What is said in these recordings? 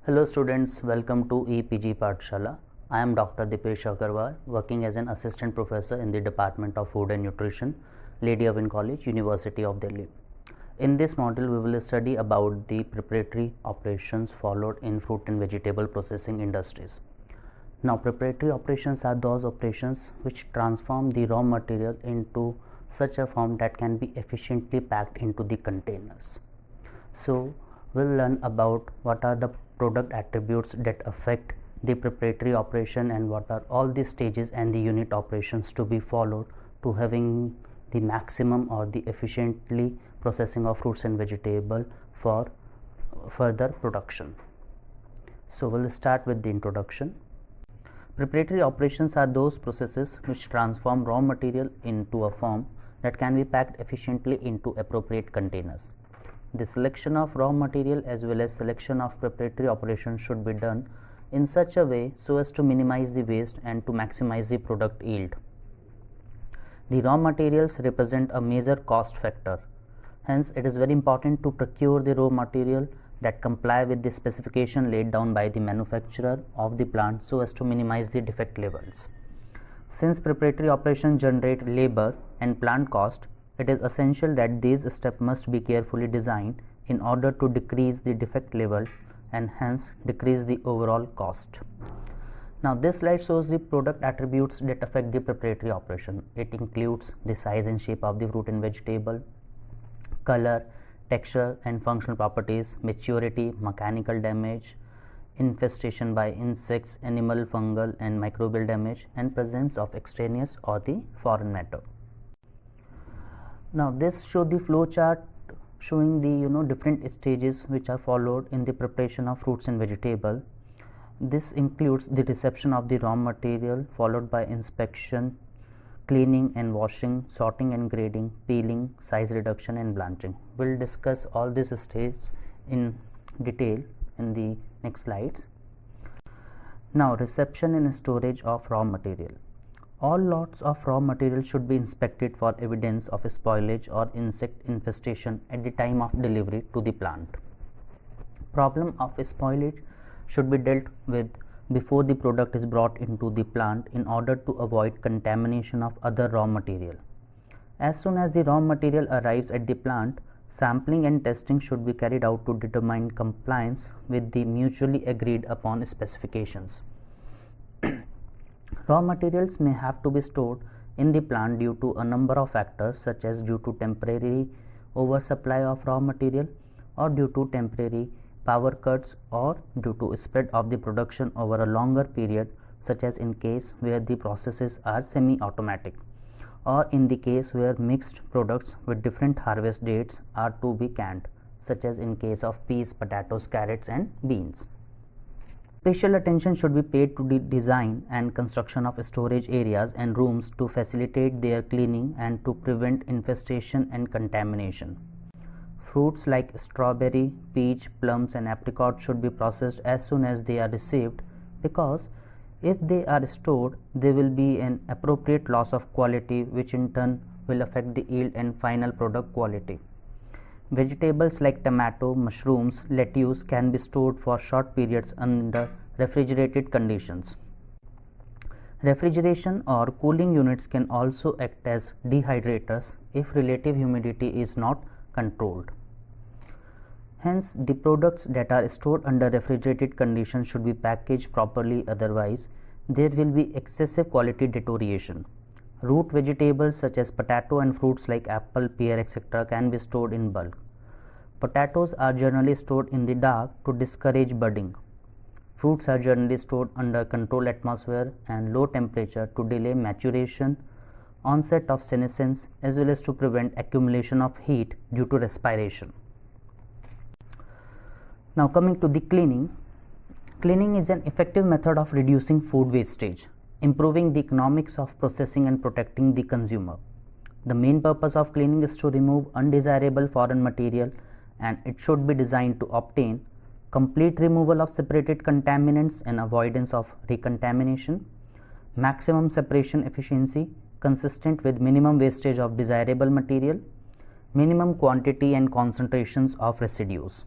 Hello students, welcome to EPG Pathshala. I am Dr. Dipesh Agarwal, working as an assistant professor in the Department of Food and Nutrition, Lady Irwin College, University of Delhi. In this module, we will study about the preparatory operations followed in fruit and vegetable processing industries. Now, preparatory operations are those operations which transform the raw material into such a form that can be efficiently packed into the containers. So, we'll learn about what are the product attributes that affect the preparatory operation and what are all the stages and the unit operations to be followed to having the maximum or the efficiently processing of fruits and vegetable for further production. So, we'll start with the introduction. Preparatory operations are those processes which transform raw material into a form that can be packed efficiently into appropriate containers. The selection of raw material as well as selection of preparatory operations should be done in such a way so as to minimize the waste and to maximize the product yield. The raw materials represent a major cost factor. Hence, it is very important to procure the raw material that comply with the specification laid down by the manufacturer of the plant so as to minimize the defect levels. Since preparatory operations generate labor and plant cost, it is essential that these steps must be carefully designed in order to decrease the defect level and hence decrease the overall cost. Now, this slide shows the product attributes that affect the preparatory operation. It includes the size and shape of the fruit and vegetable, color, texture and functional properties, maturity, mechanical damage, infestation by insects, animal, fungal and microbial damage, and presence of extraneous or the foreign matter. Now, this shows the flow chart showing the different stages which are followed in the preparation of fruits and vegetable. This includes the reception of the raw material followed by inspection, cleaning and washing, sorting and grading, peeling, size reduction and blanching. We will discuss all these stages in detail in the next slides. Now, reception and storage of raw material. All lots of raw material should be inspected for evidence of spoilage or insect infestation at the time of delivery to the plant. Problem of spoilage should be dealt with before the product is brought into the plant in order to avoid contamination of other raw material. As soon as the raw material arrives at the plant, sampling and testing should be carried out to determine compliance with the mutually agreed upon specifications. Raw materials may have to be stored in the plant due to a number of factors such as due to temporary oversupply of raw material or due to temporary power cuts or due to spread of the production over a longer period, such as in case where the processes are semi-automatic or in the case where mixed products with different harvest dates are to be canned, such as in case of peas, potatoes, carrots and beans. Special attention should be paid to the design and construction of storage areas and rooms to facilitate their cleaning and to prevent infestation and contamination. Fruits like strawberry, peach, plums and apricot should be processed as soon as they are received, because if they are stored, there will be an appropriate loss of quality which in turn will affect the yield and final product quality. Vegetables like tomato, mushrooms, lettuce can be stored for short periods under refrigerated conditions. Refrigeration or cooling units can also act as dehydrators if relative humidity is not controlled. Hence, the products that are stored under refrigerated conditions should be packaged properly, otherwise there will be excessive quality deterioration. Root vegetables such as potato and fruits like apple, pear, etc. can be stored in bulk. Potatoes are generally stored in the dark to discourage budding. Fruits are generally stored under controlled atmosphere and low temperature to delay maturation, onset of senescence, as well as to prevent accumulation of heat due to respiration. Now, coming to the cleaning. Cleaning is an effective method of reducing food wastage, improving the economics of processing and protecting the consumer. The main purpose of cleaning is to remove undesirable foreign material, and it should be designed to obtain complete removal of separated contaminants and avoidance of recontamination, maximum separation efficiency consistent with minimum wastage of desirable material, minimum quantity and concentrations of residues.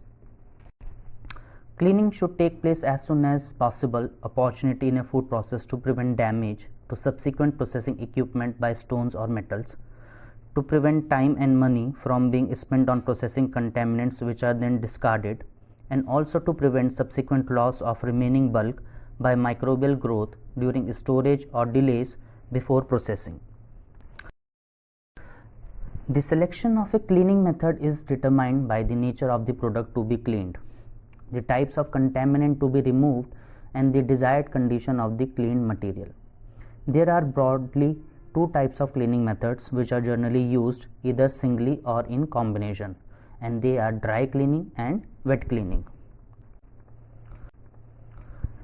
Cleaning should take place as soon as possible opportunity in a food process to prevent damage to subsequent processing equipment by stones or metals, to prevent time and money from being spent on processing contaminants which are then discarded, and also to prevent subsequent loss of remaining bulk by microbial growth during storage or delays before processing. The selection of a cleaning method is determined by the nature of the product to be cleaned, the types of contaminant to be removed, and the desired condition of the cleaned material. There are broadly two types of cleaning methods which are generally used either singly or in combination, and they are dry cleaning and wet cleaning.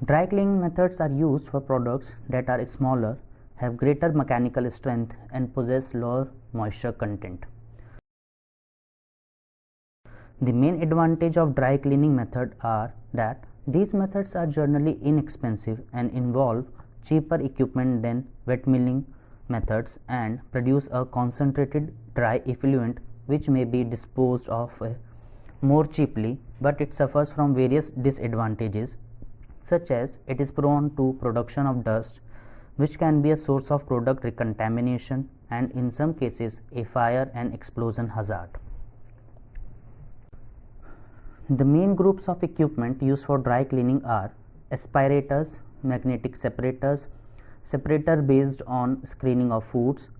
Dry cleaning methods are used for products that are smaller, have greater mechanical strength, and possess lower moisture content. The main advantage of dry cleaning method are that these methods are generally inexpensive and involve cheaper equipment than wet milling methods and produce a concentrated dry effluent which may be disposed of more cheaply, but it suffers from various disadvantages such as it is prone to production of dust which can be a source of product recontamination and in some cases a fire and explosion hazard. The main groups of equipment used for dry cleaning are aspirators, magnetic separators, separator based on screening of foods,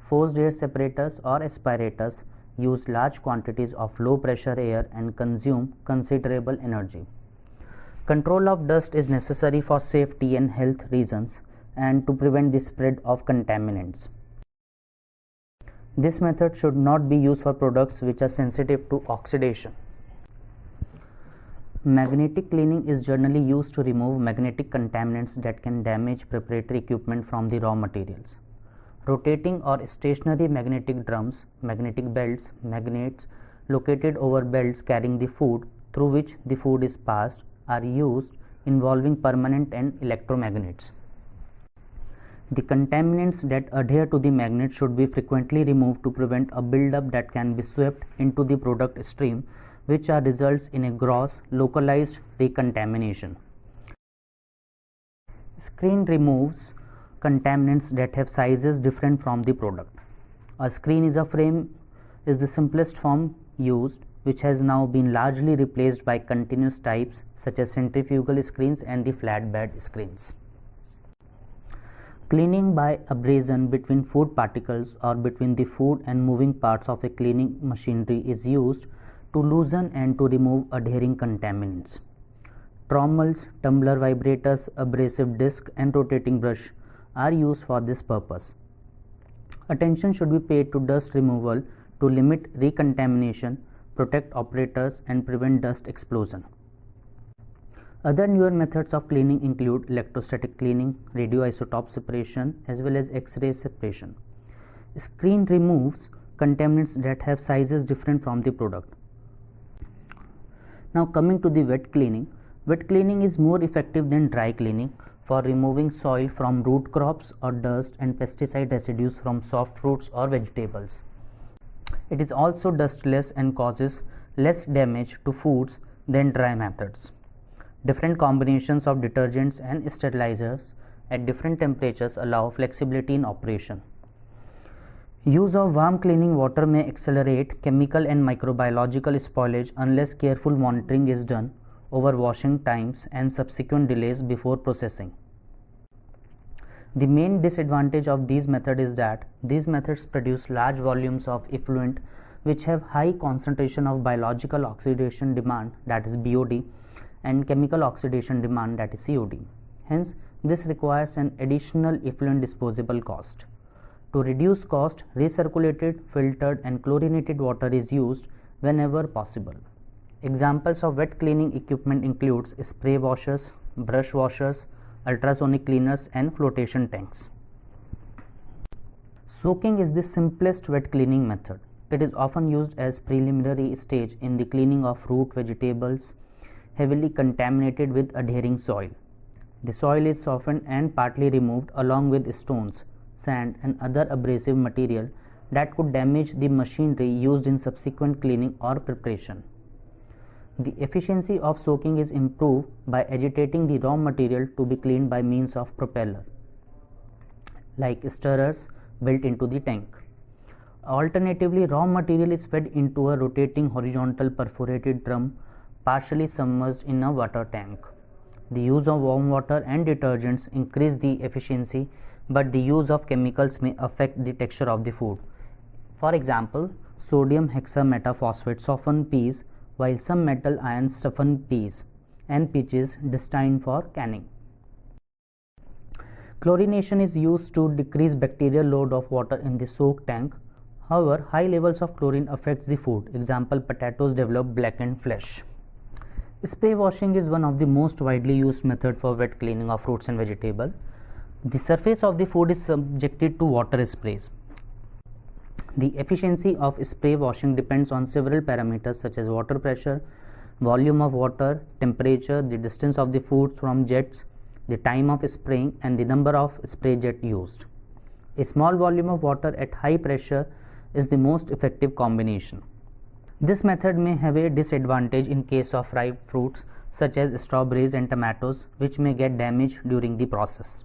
forced air separators or aspirators use large quantities of low pressure air and consume considerable energy. Control of dust is necessary for safety and health reasons and to prevent the spread of contaminants. This method should not be used for products which are sensitive to oxidation. Magnetic cleaning is generally used to remove magnetic contaminants that can damage preparatory equipment from the raw materials. Rotating or stationary magnetic drums, magnetic belts, magnets located over belts carrying the food through which the food is passed are used involving permanent and electromagnets. The contaminants that adhere to the magnet should be frequently removed to prevent a buildup that can be swept into the product stream, which results in a gross localized recontamination. Screen removes contaminants that have sizes different from the product. A screen is a frame is the simplest form used, which has now been largely replaced by continuous types such as centrifugal screens and the flatbed screens. Cleaning by abrasion between food particles or between the food and moving parts of a cleaning machinery is used to loosen and to remove adhering contaminants. Trommels, tumbler vibrators, abrasive disc and rotating brush are used for this purpose. Attention should be paid to dust removal to limit recontamination, protect operators and prevent dust explosion. Other newer methods of cleaning include electrostatic cleaning, radioisotope separation as well as X-ray separation. Screen removes contaminants that have sizes different from the product. Now coming to the wet cleaning. Wet cleaning is more effective than dry cleaning for removing soil from root crops or dust and pesticide residues from soft fruits or vegetables. It is also dustless and causes less damage to foods than dry methods. Different combinations of detergents and sterilizers at different temperatures allow flexibility in operation. Use of warm cleaning water may accelerate chemical and microbiological spoilage unless careful monitoring is done over washing times and subsequent delays before processing. The main disadvantage of these methods is that these methods produce large volumes of effluent which have high concentration of biological oxidation demand, that is BOD, and chemical oxidation demand, that is COD. Hence, this requires an additional effluent disposable cost. To reduce cost, recirculated, filtered and chlorinated water is used whenever possible. Examples of wet cleaning equipment includes spray washers, brush washers, ultrasonic cleaners and flotation tanks. Soaking is the simplest wet cleaning method. It is often used as preliminary stage in the cleaning of root vegetables heavily contaminated with adhering soil. The soil is softened and partly removed along with stones, sand and other abrasive material that could damage the machinery used in subsequent cleaning or preparation. The efficiency of soaking is improved by agitating the raw material to be cleaned by means of propeller, like stirrers built into the tank. Alternatively, raw material is fed into a rotating horizontal perforated drum partially submerged in a water tank. The use of warm water and detergents increase the efficiency, but the use of chemicals may affect the texture of the food. For example, sodium hexametaphosphate soften peas, while some metal ions soften peas and peaches destined for canning. Chlorination is used to decrease bacterial load of water in the soak tank. However, high levels of chlorine affects the food. Example, potatoes develop blackened flesh. Spray washing is one of the most widely used method for wet cleaning of fruits and vegetables. The surface of the food is subjected to water sprays. The efficiency of spray washing depends on several parameters such as water pressure, volume of water, temperature, the distance of the food from jets, the time of spraying, and the number of spray jets used. A small volume of water at high pressure is the most effective combination. This method may have a disadvantage in case of ripe fruits such as strawberries and tomatoes, which may get damaged during the process.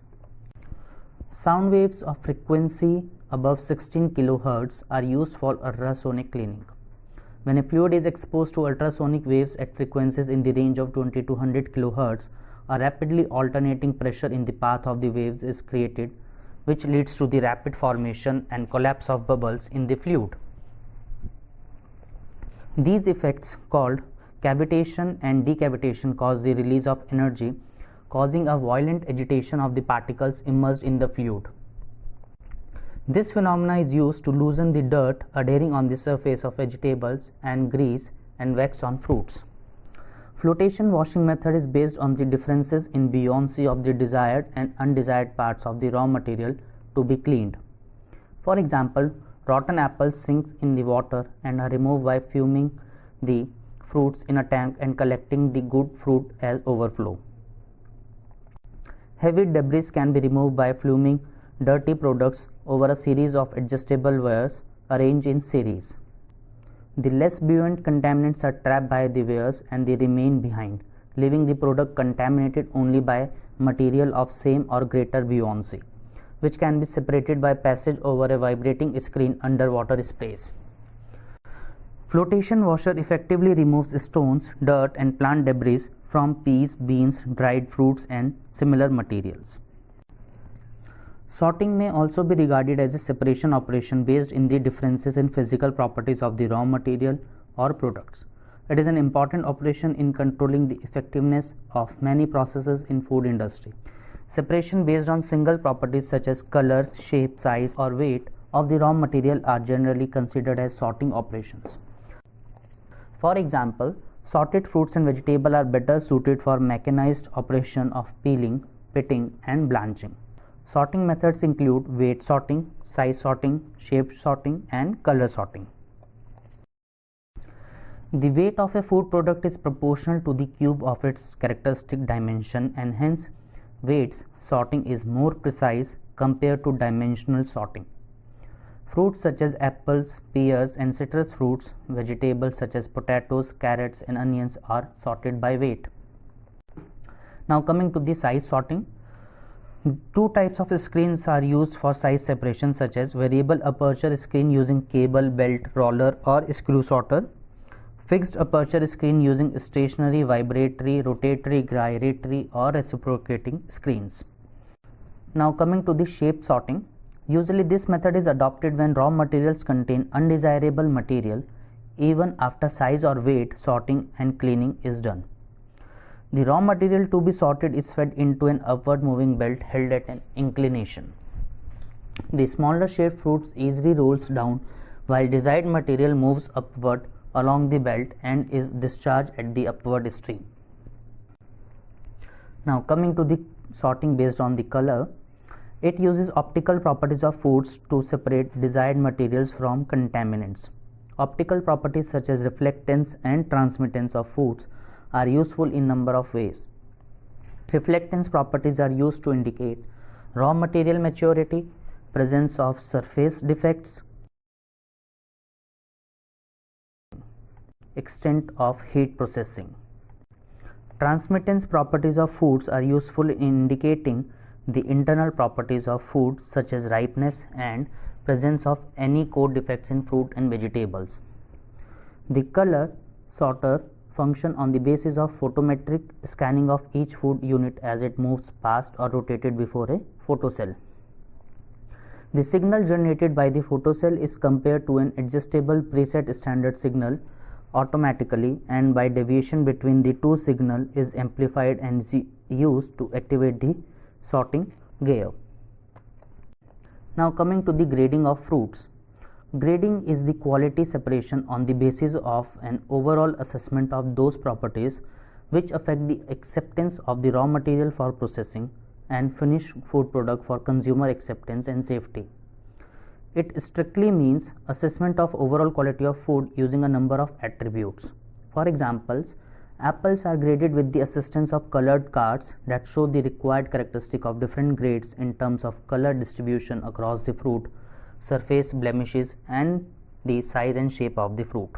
Sound waves of frequency above 16 kHz are used for ultrasonic cleaning. When a fluid is exposed to ultrasonic waves at frequencies in the range of 20 to 100 kHz, a rapidly alternating pressure in the path of the waves is created, which leads to the rapid formation and collapse of bubbles in the fluid. These effects, called cavitation and decavitation, cause the release of energy, causing a violent agitation of the particles immersed in the fluid. This phenomena is used to loosen the dirt adhering on the surface of vegetables and grease and wax on fruits. Flotation washing method is based on the differences in buoyancy of the desired and undesired parts of the raw material to be cleaned. For example, rotten apples sink in the water and are removed by fuming the fruits in a tank and collecting the good fruit as overflow. Heavy debris can be removed by fuming dirty products over a series of adjustable wires arranged in series. The less buoyant contaminants are trapped by the wires and they remain behind, leaving the product contaminated only by material of same or greater buoyancy, which can be separated by passage over a vibrating screen under water sprays. Flotation washer effectively removes stones, dirt, and plant debris from peas, beans, dried fruits, and similar materials. Sorting may also be regarded as a separation operation based in the differences in physical properties of the raw material or products. It is an important operation in controlling the effectiveness of many processes in food industry. Separation based on single properties such as colors, shape, size, or weight of the raw material are generally considered as sorting operations. For example, sorted fruits and vegetables are better suited for mechanized operation of peeling, pitting, and blanching. Sorting methods include weight sorting, size sorting, shape sorting, and color sorting. The weight of a food product is proportional to the cube of its characteristic dimension, and hence weights sorting is more precise compared to dimensional sorting. Fruits such as apples, pears, and citrus fruits, vegetables such as potatoes, carrots, and onions are sorted by weight. Now coming to the size sorting. Two types of screens are used for size separation, such as variable aperture screen using cable, belt, roller, or screw sorter, fixed aperture screen using stationary, vibratory, rotatory, gyratory, or reciprocating screens. Now coming to the shape sorting. Usually this method is adopted when raw materials contain undesirable material even after size or weight sorting and cleaning is done. The raw material to be sorted is fed into an upward moving belt held at an inclination. The smaller shaped fruits easily rolls down while desired material moves upward along the belt and is discharged at the upward stream. Now coming to the sorting based on the color. It uses optical properties of foods to separate desired materials from contaminants. Optical properties such as reflectance and transmittance of foods are useful in number of ways. Reflectance properties are used to indicate raw material maturity, presence of surface defects, extent of heat processing. Transmittance properties of foods are useful in indicating the internal properties of food such as ripeness and presence of any core defects in fruit and vegetables. The color sorter function on the basis of photometric scanning of each food unit as it moves past or rotated before a photocell. The signal generated by the photocell is compared to an adjustable preset standard signal automatically, and by deviation between the two signals is amplified and used to activate the sorting gear. Now coming to the grading of fruits. Grading is the quality separation on the basis of an overall assessment of those properties which affect the acceptance of the raw material for processing and finished food product for consumer acceptance and safety. It strictly means assessment of overall quality of food using a number of attributes. For examples, apples are graded with the assistance of colored cards that show the required characteristic of different grades in terms of color distribution across the fruit, surface blemishes, and the size and shape of the fruit.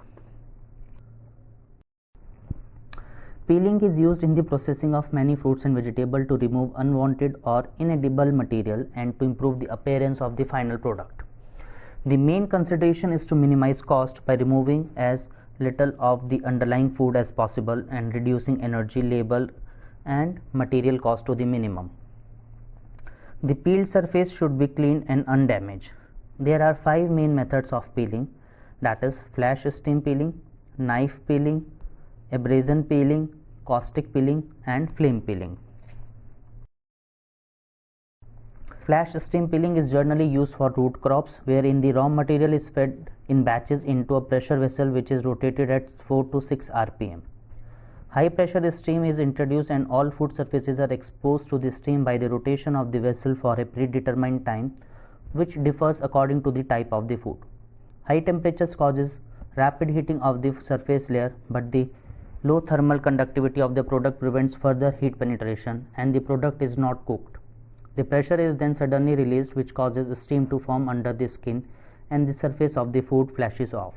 Peeling is used in the processing of many fruits and vegetables to remove unwanted or inedible material and to improve the appearance of the final product. The main consideration is to minimize cost by removing as little of the underlying food as possible and reducing energy, labor, and material cost to the minimum. The peeled surface should be clean and undamaged. There are 5 main methods of peeling, that is flash steam peeling, knife peeling, abrasion peeling, caustic peeling, and flame peeling. Flash steam peeling is generally used for root crops, wherein the raw material is fed in batches into a pressure vessel which is rotated at 4 to 6 rpm. High pressure steam is introduced and all food surfaces are exposed to the steam by the rotation of the vessel for a predetermined time, which differs according to the type of the food. High temperatures causes rapid heating of the surface layer, but the low thermal conductivity of the product prevents further heat penetration and the product is not cooked. The pressure is then suddenly released, which causes steam to form under the skin and the surface of the food flashes off.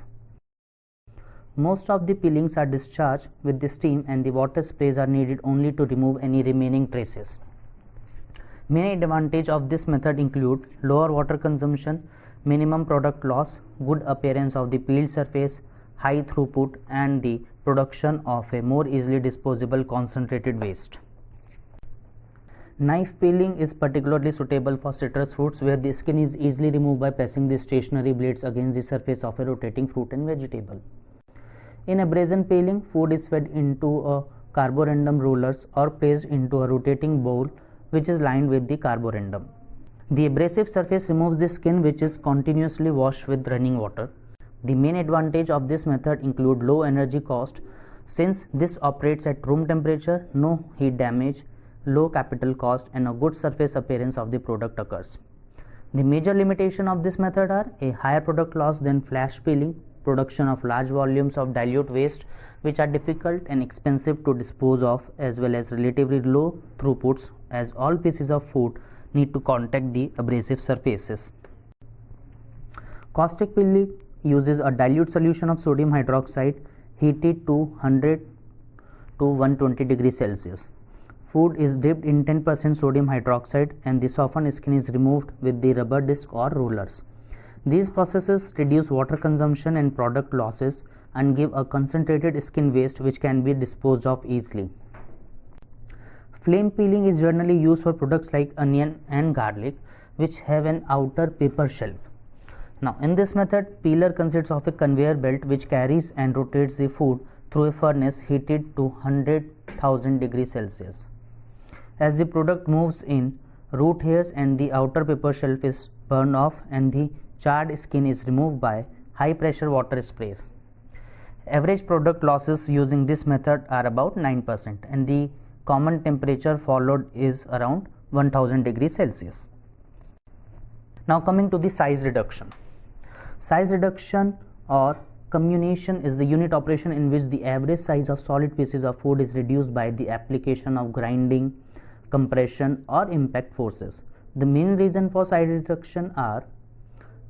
Most of the peelings are discharged with the steam and the water sprays are needed only to remove any remaining traces. Many advantages of this method include lower water consumption, minimum product loss, good appearance of the peeled surface, high throughput, and the production of a more easily disposable concentrated waste. Knife peeling is particularly suitable for citrus fruits where the skin is easily removed by pressing the stationary blades against the surface of a rotating fruit and vegetable. In abrasion peeling, food is fed into a carborundum rollers or placed into a rotating bowl which is lined with the carborundum. The abrasive surface removes the skin, which is continuously washed with running water. The main advantage of this method include low energy cost since this operates at room temperature, no heat damage, low capital cost, and a good surface appearance of the product occurs. The major limitation of this method are a higher product loss than flash peeling, production of large volumes of dilute waste which are difficult and expensive to dispose of, as well as relatively low throughputs as all pieces of food need to contact the abrasive surfaces. Caustic peeling uses a dilute solution of sodium hydroxide heated to 100 to 120 degrees Celsius. Food is dipped in 10% sodium hydroxide and the softened skin is removed with the rubber disc or rollers. These processes reduce water consumption and product losses and give a concentrated skin waste which can be disposed of easily. Flame peeling is generally used for products like onion and garlic which have an outer paper shelf. Now in this method, peeler consists of a conveyor belt which carries and rotates the food through a furnace heated to 100,000 degrees Celsius. As the product moves in, root hairs and the outer paper shelf is burned off and the charred skin is removed by high pressure water sprays. Average product losses using this method are about 9% and the common temperature followed is around 1000 degrees Celsius. Now coming to the size reduction. Size reduction or comminution is the unit operation in which the average size of solid pieces of food is reduced by the application of grinding, compression or impact forces. The main reason for size reduction are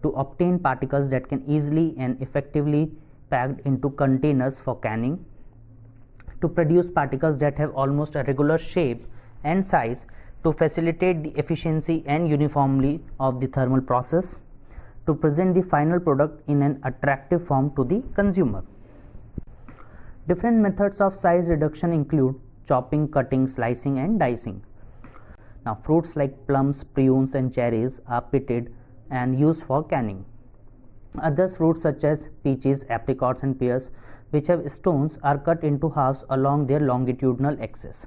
to obtain particles that can easily and effectively packed into containers for canning to produce particles that have almost a regular shape and size to facilitate the efficiency and uniformity of the thermal process to present the final product in an attractive form to the consumer. Different methods of size reduction include chopping, cutting, slicing and dicing. Now fruits like plums, prunes and cherries are pitted and used for canning. Other fruits such as peaches, apricots and pears which have stones are cut into halves along their longitudinal axis.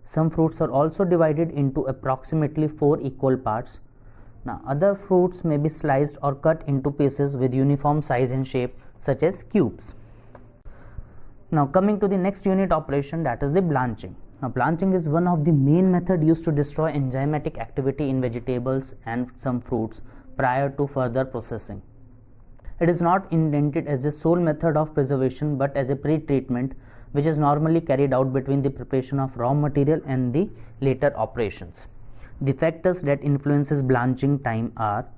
Some fruits are also divided into approximately 4 equal parts. Now other fruits may be sliced or cut into pieces with uniform size and shape such as cubes. Now coming to the next unit operation, that is the blanching. Now blanching is one of the main methods used to destroy enzymatic activity in vegetables and some fruits prior to further processing. It is not intended as a sole method of preservation but as a pre-treatment which is normally carried out between the preparation of raw material and the later operations. The factors that influences blanching time are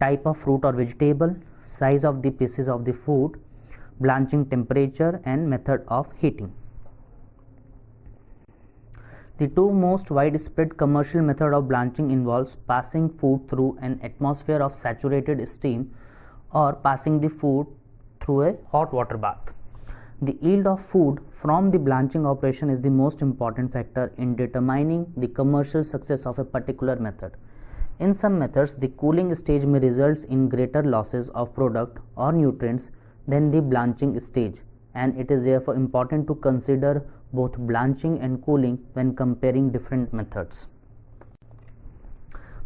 type of fruit or vegetable, size of the pieces of the food, blanching temperature and method of heating. The two most widespread commercial method of blanching involves passing food through an atmosphere of saturated steam or passing the food through a hot water bath. The yield of food from the blanching operation is the most important factor in determining the commercial success of a particular method. In some methods, the cooling stage may result in greater losses of product or nutrients than the blanching stage, and it is therefore important to consider both blanching and cooling when comparing different methods.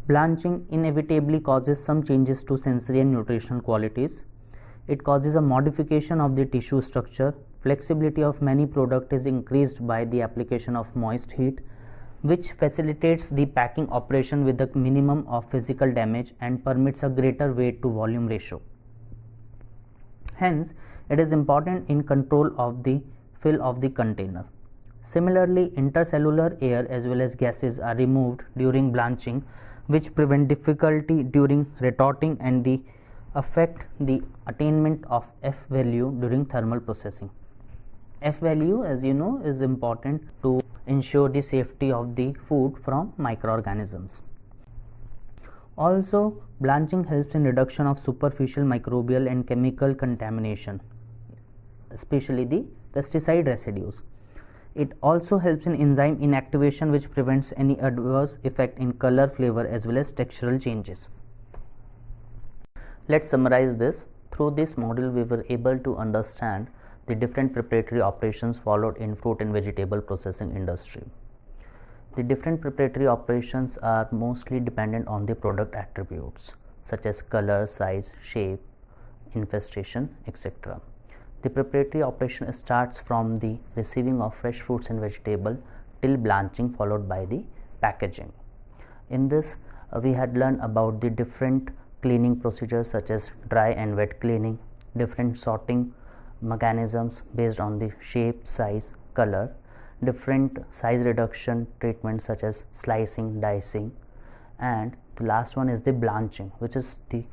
Blanching inevitably causes some changes to sensory and nutritional qualities. It causes a modification of the tissue structure. Flexibility of many products is increased by the application of moist heat, which facilitates the packing operation with a minimum of physical damage and permits a greater weight to volume ratio. Hence, it is important in control of the fill of the container. Similarly, intercellular air as well as gases are removed during blanching, which prevent difficulty during retorting and the affect the attainment of F value during thermal processing. F value, as you know, is important to ensure the safety of the food from microorganisms. Also, blanching helps in reduction of superficial microbial and chemical contamination, especially the pesticide residues. It also helps in enzyme inactivation, which prevents any adverse effect in color, flavor as well as textural changes. Let's summarize this. Through this module, we were able to understand the different preparatory operations followed in fruit and vegetable processing industry. The different preparatory operations are mostly dependent on the product attributes such as color, size, shape, infestation, etc. The preparatory operation starts from the receiving of fresh fruits and vegetable till blanching, followed by the packaging. In this, we had learned about the different cleaning procedures such as dry and wet cleaning, different sorting mechanisms based on the shape, size, color, different size reduction treatments such as slicing, dicing, and the last one is the blanching, which is the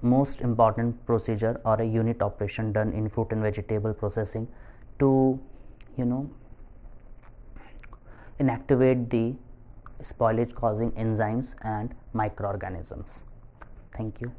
most important procedure or a unit operation done in fruit and vegetable processing to inactivate the spoilage causing enzymes and microorganisms. Thank you.